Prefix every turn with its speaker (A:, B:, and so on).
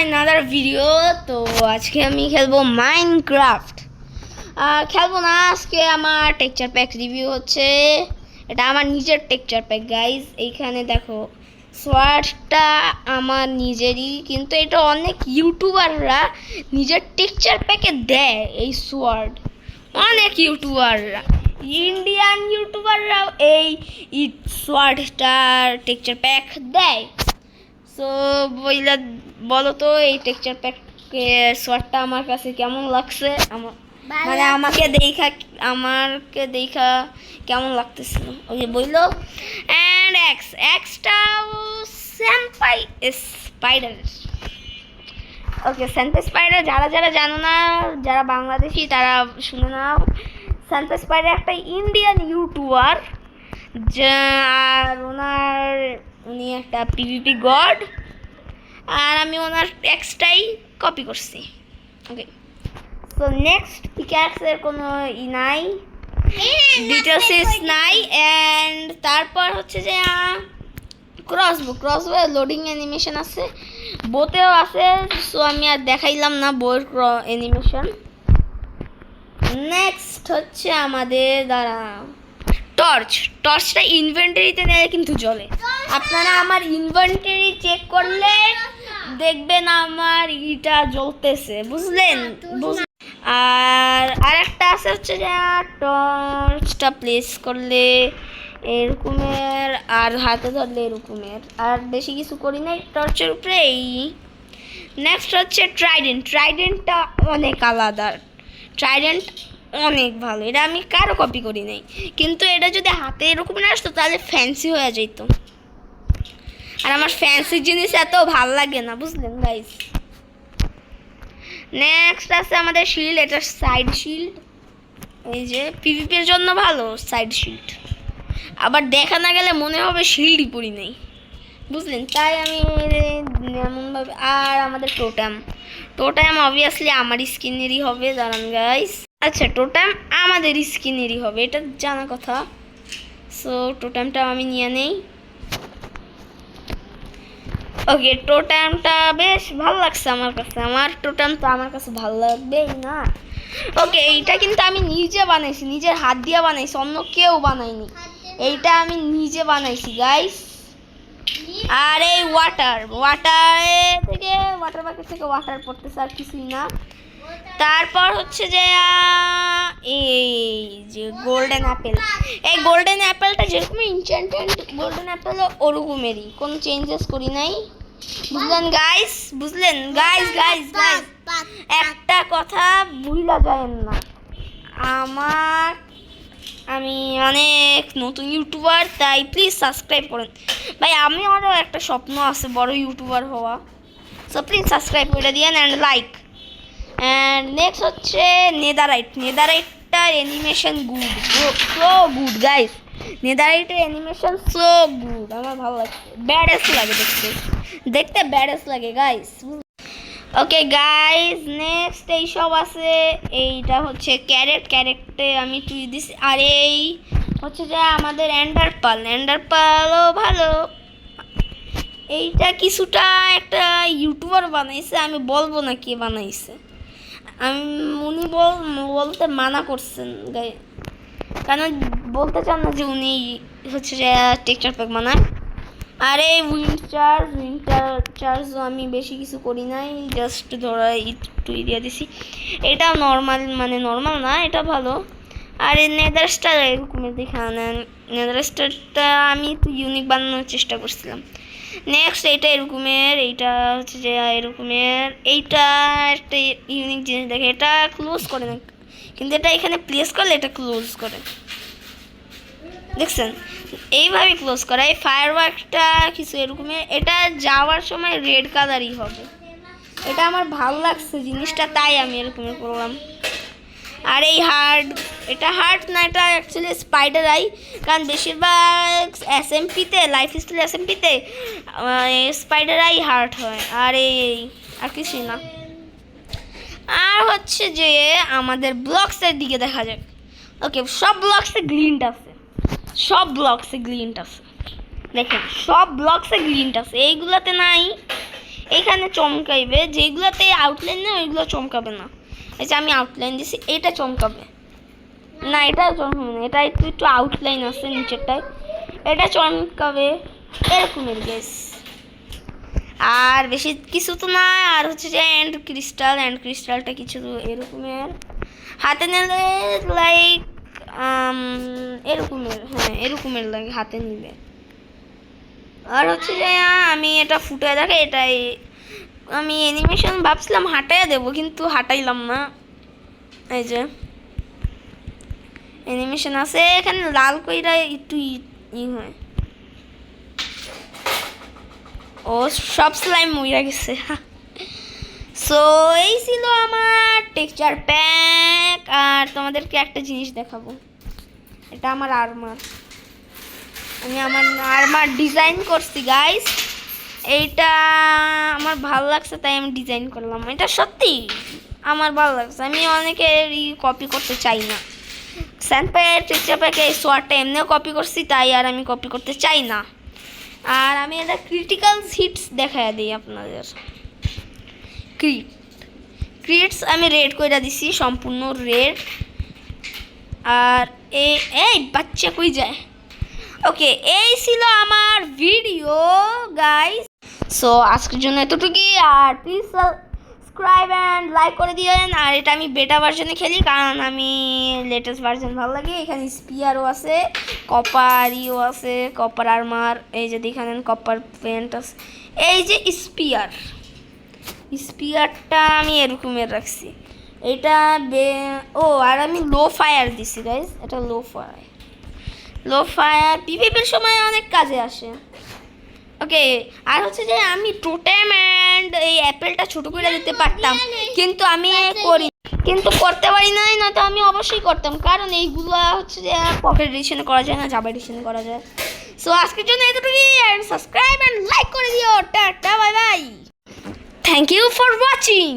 A: another video. তো আজকে আমি খেলবো মাইনক্রাফট। খেলবো না, আজকে আমার টেক্সচার প্যাক রিভিউ হচ্ছে। এটা আমার নিজের টেক্সচার প্যাক গাইজ। এইখানে দেখো সোয়ার্ডটা আমার নিজেরই, কিন্তু এটা অনেক ইউটিউবাররা নিজের টেক্সচার প্যাকে দেয়। এই সোয়ার্ড অনেক ইউটিউবাররা, ইন্ডিয়ান ইউটিউবাররাও এই সোয়ার্ডটার টেক্সচার প্যাক দেয়। সো বলো তো এই টেক্সচার প্যাকে সোয়ার্ডটা আমার কাছে কেমন লাগছে? মানে আমাকে দেখা কেমন লাগতেছিল ওই বললো। অ্যান্ড এক্সটাও Senpai spider. Okay, Senpai spider যারা জানো না, যারা বাংলাদেশি তারা শুনে নাও। স্যাম্পাই স্পাইডার একটা ইন্ডিয়ান ইউটিউবার, আর উনি একটা পিভিপি গড, আর আমি ওনার টেক্সটাই কপি করছি। ওকে, তো নেক্সট পিক্যাক্সের কোনো নাই, ডিটেলস নাই। অ্যান্ড তারপর হচ্ছে যে ক্রসবো লোডিং অ্যানিমেশন আছে, বোতেও আছে। সো আমি আর দেখাইলাম না বইয়ের অ্যানিমেশন। নেক্সট হচ্ছে আমাদের টর্চটা ইনভেন্টরিতে নেয় কিন্তু জ্বলে। আপনারা আমার ইনভেন্টরি চেক করলে দেখবেন আমার ইটা জ্বলতেছে, বুঝলেন? আর আরেকটা আছে হচ্ছে যে টর্চটা প্লেস করলে এরকমের, আর হাতে ধরলে এরকমের, আর বেশি কিছু করি নাই টর্চের উপরেই। নেক্সট হচ্ছে ট্রাইডেন্টটা অনেক আলাদা, ট্রাইডেন্ট অনেক ভালো। এটা আমি কারো কপি করি নাই, কিন্তু এটা যদি হাতে এরকম না আসতো তাহলে ফ্যান্সি হয়ে যেত। আর আমার ফ্যান্সি জিনিস এত ভালো লাগে না, বুঝলেন গাইস? নেক্সট আছে আমাদের শিল্ড। এটা সাইড শিল্ড, এই যে পিভিপির জন্য ভালো সাইড শিল্ড। আবার দেখা না গেলে মনে হবে শিল্ডই পরি নেই, বুঝলেন? তাই আমি এমনভাবে। আর আমাদের টোটেম অবভিয়াসলি আমার স্কিনেরই হবে, দাঁড়ান গাইস। আচ্ছা, টোটেম আমাদের স্কিনেরই হবে, এটা জানা কথা। সো টোটেমটা আমি নিয়ে নেই। ওকে, টোটেমটা বেশ ভালো লাগছে আমার কাছে। আমার টোটেম তো আমার কাছে ভালো লাগবেই না। ওকে, এইটা কিন্তু আমি নিজে বানাইছি, নিজের হাত দিয়ে বানাইছি, অন্য কেউ বানায়নি। এইটা আমি নিজে বানাইছি গাইস। আর এই ওয়াটার বাকেট থেকে ওয়াটার পড়তেছে, আর কিছুই না। তারপর হচ্ছে যে এই যে গোল্ডেন অ্যাপেল। এই গোল্ডেন অ্যাপেলটা যেরকম ইনচ্যান্টেড গোল্ডেন অ্যাপেল ওরকমেরই, কোনো চেঞ্জেস করি নাই, বুঝলেন গাইস? গাইস একটা কথা ভুলা যায়েন না, আমি অনেক নতুন ইউটিউবার, তাই প্লিজ সাবস্ক্রাইব করেন ভাই। আমারও একটা স্বপ্ন আছে বড় ইউটিউবার হওয়া, সো প্লিজ সাবস্ক্রাইব করে দিয়েন অ্যান্ড লাইক। অ্যান্ড নেক্সট হচ্ছে নেদারাইটটার অ্যানিমেশন সো গুড গাইস। নেদারাইটের অ্যানিমেশন সো গুড, আমার ভালো লাগছে, ব্যাডাস লাগে দেখতে ব্যাডাস লাগে গাইস। ওকে গাইস, নেক্সট এইসব আছে। এইটা হচ্ছে ক্যারেটে আমি তুই দিছি। আর এই হচ্ছে যে আমাদের এন্ডারপালও ভালো। এইটা কিছুটা একটা ইউটিউবার বানাইছে, আমি বলবো না কে বানাইছে। উনি বলতে মানা করছেন গাই, কারণ বলতে চান না যে উনি হচ্ছে যে টেক্সচার প্যাক বানায়। আর এই উইন্টার আমি বেশি কিছু করি নাই, জাস্ট ধরা একটু এরিয়া দিছি। এটাও নর্মাল না, এটা ভালো। আর এই নেদার স্টার এরকমের নেদার স্টারটা আমি একটু ইউনিক বানানোর চেষ্টা করছিলাম। নেক্সট এইটা এরকমের, এইটা হচ্ছে যে এরকমের। এইটা একটা ইউনিক জিনিস দেখে, এটা ক্লোজ করে না, কিন্তু এটা এখানে প্লেস করলে এটা ক্লোজ করে, দেখছেন? এইভাবে ক্লোজ করা। এই ফায়ারওয়ার্কটা কিছু এরকমের, এটা যাওয়ার সময় রেড কালারই হবে। এটা আমার ভালো লাগছে জিনিসটা, তাই আমি এরকমের করলাম। আর এই এটা হার্ট না, এটা অ্যাকচুয়ালি স্পাইডার আই, কারণ বেশিরভাগ লাইফ স্টাইল এসএমপিতে স্পাইডার আই হার্ট হয়। আর আর কিছুই না। আর হচ্ছে যে আমাদের ব্লকসের দিকে দেখা যাক। ওকে, সব ব্লকসে গ্লিন্ট আছে, দেখেন সব ব্লকসে গ্লিন্ট আছে, এইগুলোতে নাই। এইখানে চমকাইবে, যেগুলোতে আউটলাইন নেই ওইগুলো চমকাবে না। এই যে আমি আউটলাইন দিছি, এটা চমকাবে না, এটা চমকাবে না, এটা একটু একটু আউটলাইন আছে নিচেরটায়, এটা চমকাবে এরকমের গেস। আর বেশি কিছু তো না। আর হচ্ছে যে অ্যান্ড ক্রিস্টালটা কিছু এরকমের, হাতে নিলে লাইক এরকমের, হ্যাঁ এরকমের লাগে হাতে নিলে। আর হচ্ছে যে আমি এটা ফুটে দেখে, এটাই আমি অ্যানিমেশন ভাবছিলাম হাঁটাইয়া দেবো, কিন্তু হাঁটাইলাম না। এই যে অ্যানিমেশন আছে এখানে, লাল কইরা একটু ই হয়। ও সব স্লাইম মইরা গেছে। সো এই ছিল আমার টেক্সচার প্যাক। আর তোমাদেরকে একটা জিনিস দেখাবো, এটা আমার আর্মার, আমি আমার আর্মার ডিজাইন করছি গাইস। এইটা আমার ভালো লাগছে তাই আমি ডিজাইন করলাম। এটা সত্যি আমার ভালো লাগছে, আমি অনেকের কপি করতে চাই না। স্যান্ডপ্যাক টেক্সচার প্যাকে এই সোয়ারটা এমনিও কপি করছি, তাই আর আমি কপি করতে চাই না। আর আমি এটা ক্রিটিক্যাল হিটস দেখায় দিই আপনাদের। ক্রিটস আমি রেড কইরা দিছি, সম্পূর্ণ রেড। আর এই বাচ্চা কই যায়। ওকে, এই ছিল আমার ভিডিও গাইস। সো আজকের জন্য এতটুকুই। আর প্লিজ সাবস্ক্রাইব অ্যান্ড লাইক করে দিয়েন। আর এটা আমি বেটা ভার্জনে খেলি, কারণ আমি লেটেস্ট ভার্জন ভালো লাগে। এখানে স্পিয়ারও আছে, কপার আছে, কপার আর্মার, এই যে দেখেন কপার পেন্ট আছে। এই যে স্পিয়ারটা আমি এরকমের রাখছি। এটা আর আমি লো ফায়ার দিছি গাইস, এটা লো ফায়ার পিভিপির সময় অনেক কাজে আসে। ওকে, আর হচ্ছে যে আমি টোটেম অ্যান্ড এই অ্যাপেলটা ছোট করে দিতে পারতাম, কিন্তু আমি করতে পারি নাই, নয়তো আমি অবশ্যই করতাম, কারণ এইগুলো হচ্ছে যে পকেট এডিশনে করা যায় না, জাবা এডিশনে করা যায়। সো আজকের জন্য এতটুকুই। অ্যান্ড সাবস্ক্রাইব অ্যান্ড লাইক করে দিও। Tata, bye bye, thank you for watching.